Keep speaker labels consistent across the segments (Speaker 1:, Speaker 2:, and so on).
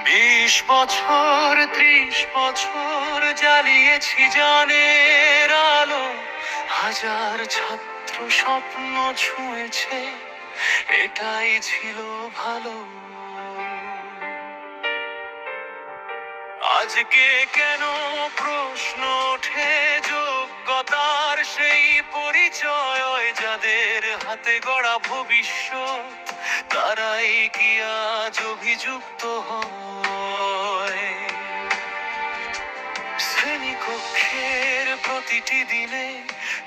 Speaker 1: 20 বছর 30 বছর জ্বালিয়েছি জানের আলো, হাজার ছাত্র স্বপ্ন ছুঁয়েছে, এটাই ছিল ভালো। আজকে কেন প্রশ্ন ওঠে যোগ্যতার, সেই পরিচয় যাদের হাতে গড়া ভবিষ্যৎ, তারাই কি আজ অভিযুক্ত হয়? শ্রেণীকক্ষের প্রতিটি দিনে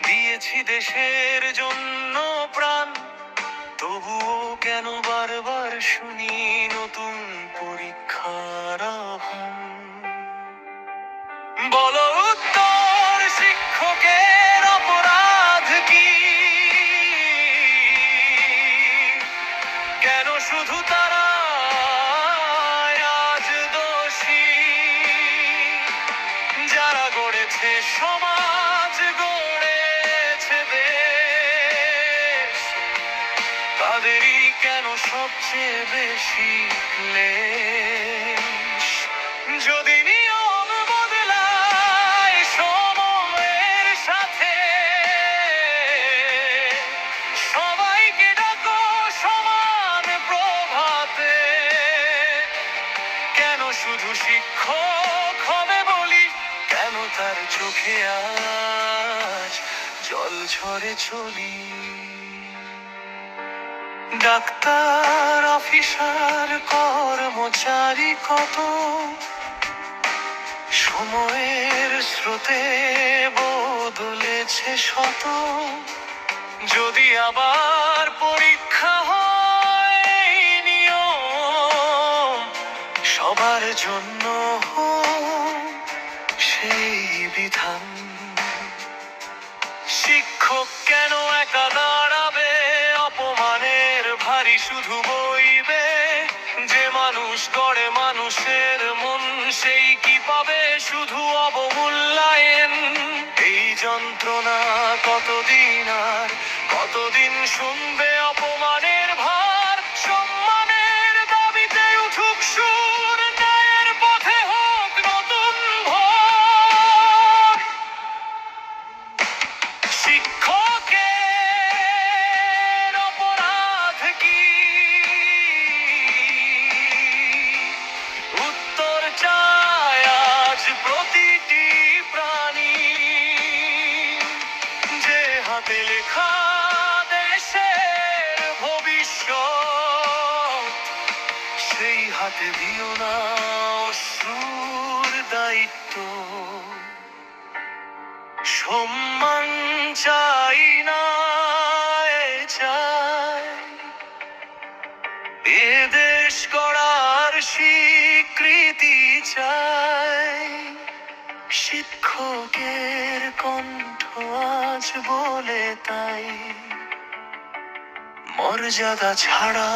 Speaker 1: দিয়েছি দেশের জন্য প্রাণ, তবুও কেন বারবার শুনি নতুন পরীক্ষার আহ্বান? বলো উত্তর, শিক্ষকের অপরাধ কি? কেন শুধু তারা আজ দোষী? যারা গড়েছে সমাজ, গড়েছে দেশ, তাদেরই কেন সবচেয়ে বেশি ক্লেশ? যদি নিয়ম বদলায় সময়ের সাথে, সবাইকে ডাকো সমান প্রভাতে, কেন শুধু শিক্ষক হবে বলি, কেন তার চোখে আজ জল ঝরে চলি? ডাক্তার, অফিসার, কর্মচারী কত সময়ের স্রোতে বদলেছে শত। যদি আবার পরীক্ষা হয় নিয়ম সবার জন্য হোক সেই বিধান। শিক্ষক কেন একা দাঁড়াবে, অপমানের ভারী শুধু বইবে? যে মানুষ গড়ে মানুষের মন, সেই কি পাবে শুধু অবমূল্যায়ন? এই যন্ত্রণা কতদিন আর কতদিন শুনবে অপমানের ভার? সম্মানের দাবিতে উঠুক সুর, ন্যায়ের পথে হোক নতুন ভোর। শিক্ষকের অপরাধ কি? উত্তর চায় আজ প্রতিটি প্রাণী, যে হাতে লেখা দেশের ভবিষ্যৎ, সেই হাতে দিও না অশ্রুর দায়িত্ব। সম্মান চাই না, চাই এ দেশ গড়ার স্বীকৃতি চাই। শিক্ষকের কণ্ঠ আজ বলে তাই, মর্যাদা ছাড়া